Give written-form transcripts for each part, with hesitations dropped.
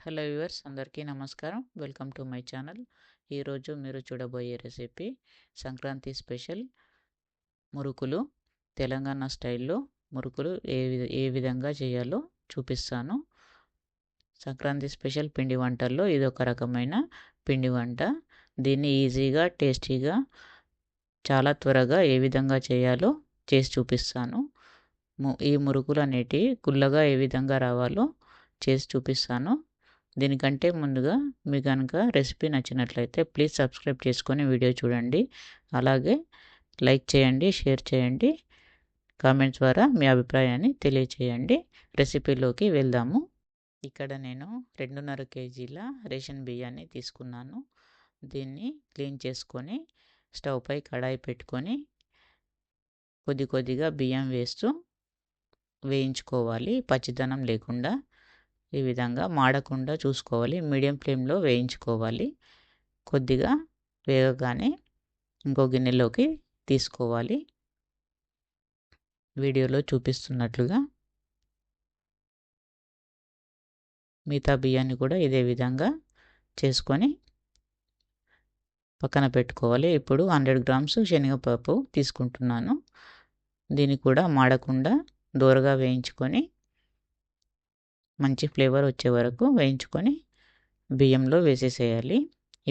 Hello viewers, అందరికీ నమస్కారం. Welcome to my channel. ఈరోజు మీరు చూడబోయే రెసిపీ సంక్రాంతి స్పెషల్ మురుకులు. తెలంగాణ స్టైల్లో మురుకులు ఏ విధంగా చేయాలో చూపిస్తాను. సంక్రాంతి స్పెషల్ పిండి వంటల్లో ఇదొక రకమైన పిండి వంట. దీన్ని ఈజీగా, టేస్టీగా, చాలా త్వరగా ఏ విధంగా చేయాలో చేసి చూపిస్తాను. ఈ మురుకులు అనేటివి గుల్లగా ఏ విధంగా రావాలో చేసి చూపిస్తాను. దీనికంటే ముందుగా మీకు కనుక రెసిపీ నచ్చినట్లయితే ప్లీజ్ సబ్స్క్రైబ్ చేసుకొని వీడియో చూడండి. అలాగే లైక్ చేయండి, షేర్ చేయండి, కామెంట్స్ ద్వారా మీ అభిప్రాయాన్ని తెలియచేయండి. రెసిపీలోకి వెళ్దాము. ఇక్కడ నేను 2.5 కేజీల రేషన్ బియ్యాన్ని తీసుకున్నాను. దీన్ని క్లీన్ చేసుకొని స్టవ్ పై కడాయి పెట్టుకొని కొద్దిగా బియ్యం వేస్తూ వేయించుకోవాలి, పచ్చిదనం లేకుండా. ఈ విధంగా మాడకుండా చూసుకోవాలి. మీడియం ఫ్లేమ్లో వేయించుకోవాలి. కొద్దిగా వేగగానే ఇంకో గిన్నెలోకి తీసుకోవాలి. వీడియోలో చూపిస్తున్నట్లుగా మిగతా బియ్యాన్ని కూడా ఇదే విధంగా చేసుకొని పక్కన పెట్టుకోవాలి. ఇప్పుడు 100 గ్రామ్స్ శనగపప్పు తీసుకుంటున్నాను. దీన్ని కూడా మాడకుండా దోరగా వేయించుకొని మంచి ఫ్లేవర్ వచ్చే వరకు వేయించుకొని బియ్యంలో వేసేసేయాలి.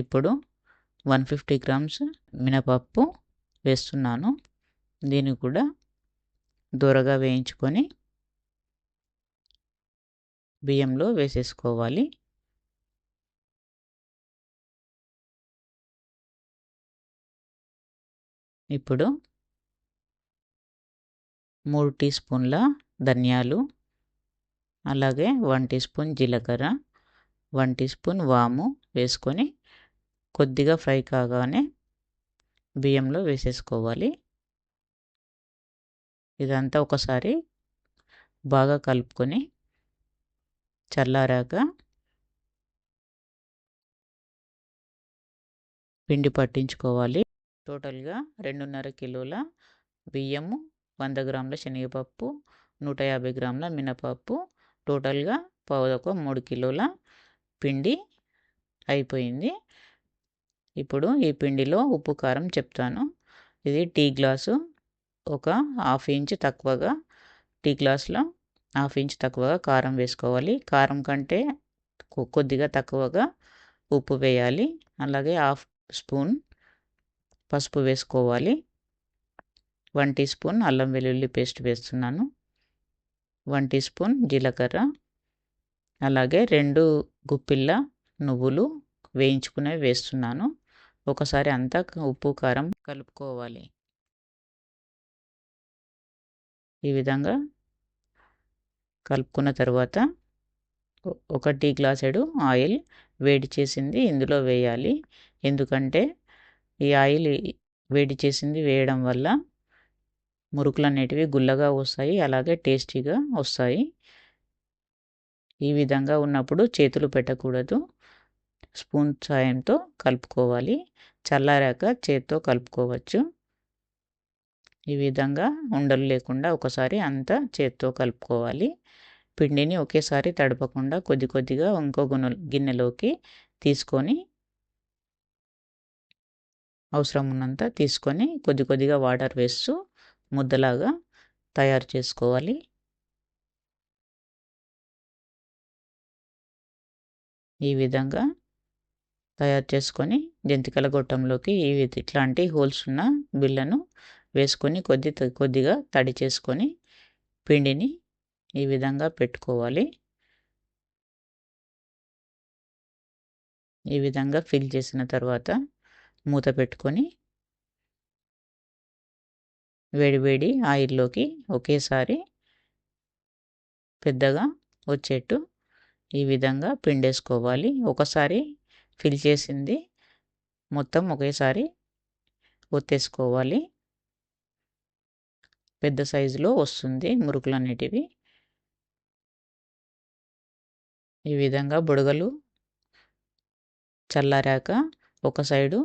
ఇప్పుడు 150 గ్రామ్స్ మినపప్పు వేస్తున్నాను. దీన్ని కూడా దోరగా వేయించుకొని బియ్యంలో వేసేసుకోవాలి. ఇప్పుడు 3 టీ స్పూన్ల ధనియాలు, అలాగే 1 టీ స్పూన్ జీలకర్ర, 1 టీ స్పూన్ వాము వేసుకొని కొద్దిగా ఫ్రై కాగానే బియ్యంలో వేసేసుకోవాలి. ఇదంతా ఒకసారి బాగా కలుపుకొని చల్లారాక పిండి పట్టించుకోవాలి. టోటల్గా 2.5 కిలోల బియ్యము, 100 గ్రాముల శనగపప్పు, 150 గ్రాముల మినపప్పు, టోటల్గా 3 కిలోల పిండి అయిపోయింది. ఇప్పుడు ఈ పిండిలో ఉప్పు కారం చెప్తాను. ఇది టీ గ్లాసు, ఒక హాఫ్ ఇంచ్ తక్కువగా, టీ గ్లాస్లో హాఫ్ ఇంచ్ తక్కువగా కారం వేసుకోవాలి. కారం కంటే కొద్దిగా తక్కువగా ఉప్పు వేయాలి. అలాగే హాఫ్ స్పూన్ పసుపు వేసుకోవాలి. 1 టీ స్పూన్ అల్లం వెల్లుల్లి పేస్ట్ వేస్తున్నాను. 1 టీ స్పూన్ జీలకర్ర, అలాగే 2 గుప్పిళ్ళ నువ్వులు వేయించుకునేవి వేస్తున్నాను. ఒకసారి అంతా ఉప్పు కారం కలుపుకోవాలి. ఈ విధంగా కలుపుకున్న తర్వాత 1 టీ గ్లాసెడు ఆయిల్ వేడి చేసింది ఇందులో వేయాలి. ఎందుకంటే ఈ ఆయిల్ వేడి చేసింది వేయడం వల్ల మురుకులు అనేటివి గుల్లగా వస్తాయి, అలాగే టేస్టీగా వస్తాయి. ఈ విధంగా ఉన్నప్పుడు చేతులు పెట్టకూడదు, స్పూన్ సాయంతో కలుపుకోవాలి. చల్లారాక చేత్తో కలుపుకోవచ్చు. ఈ విధంగా ఉండలు లేకుండా ఒకసారి అంతా చేత్తో కలుపుకోవాలి. పిండిని ఒకేసారి తడపకుండా కొద్దిగా ఇంకో గిన్నెలోకి తీసుకొని అవసరం ఉన్నంత తీసుకొని కొద్దిగా వాటర్ వేస్తూ ముద్దలాగా తయారు చేసుకోవాలి. ఈ విధంగా తయారు చేసుకొని జంతికల గొట్టంలోకి ఇట్లాంటి హోల్స్ ఉన్న బిళ్ళను వేసుకొని కొద్దిగా తడి చేసుకొని పిండిని ఈ విధంగా పెట్టుకోవాలి. ఈ విధంగా ఫిల్ చేసిన తర్వాత మూత పెట్టుకొని వేడి ఆయిల్లోకి ఒకేసారి పెద్దగా వచ్చేట్టు ఈ విధంగా పిండేసుకోవాలి. ఒకసారి ఫిల్ చేసింది మొత్తం ఒకేసారి ఒత్తేసుకోవాలి. పెద్ద సైజులో వస్తుంది మురుకులు అనేటివి. ఈ విధంగా బుడగలు చల్లారాక ఒక సైడు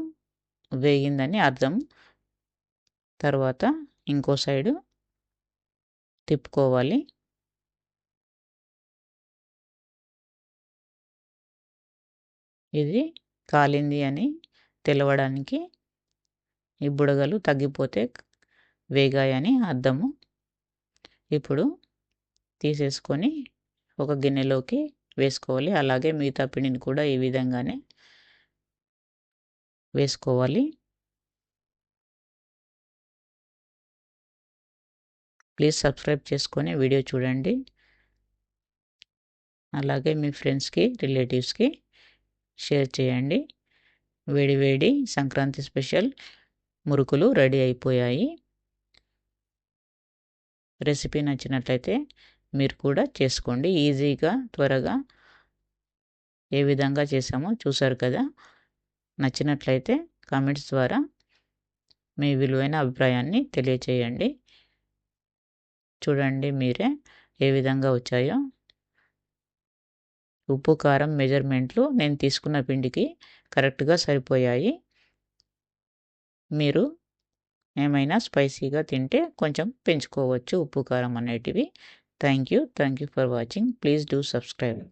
వేగిందని అర్థం. తర్వాత ఇంకో సైడు తిప్పుకోవాలి. ఇది కాలింది అని తెలవడానికి ఈ బుడగలు తగ్గిపోతే వేగాయని అర్థము. ఇప్పుడు తీసేసుకొని ఒక గిన్నెలోకి వేసుకోవాలి. అలాగే మిగతా పిండిని కూడా ఈ విధంగానే వేసుకోవాలి. ప్లీజ్ సబ్స్క్రైబ్ చేసుకొని వీడియో చూడండి. అలాగే మీ ఫ్రెండ్స్కి, రిలేటివ్స్కి షేర్ చేయండి. వేడి వేడి సంక్రాంతి స్పెషల్ మురుకులు రెడీ అయిపోయాయి. రెసిపీ నచ్చినట్లయితే మీరు కూడా చేసుకోండి. ఈజీగా, త్వరగా ఏ విధంగా చేసామో చూసారు కదా. నచ్చినట్లయితే కామెంట్స్ ద్వారా మీ విలువైన అభిప్రాయాన్ని తెలియచేయండి. చూడండి మీరే ఏ విధంగా వచ్చాయో. ఉప్పు, కారం మెజర్మెంట్లు నేను తీసుకున్న పిండికి కరెక్ట్గా సరిపోయాయి. మీరు ఏమైనా స్పైసీగా తింటే కొంచెం పెంచుకోవచ్చు ఉప్పు, కారం అనేటివి. Thank you for watching. Please do subscribe.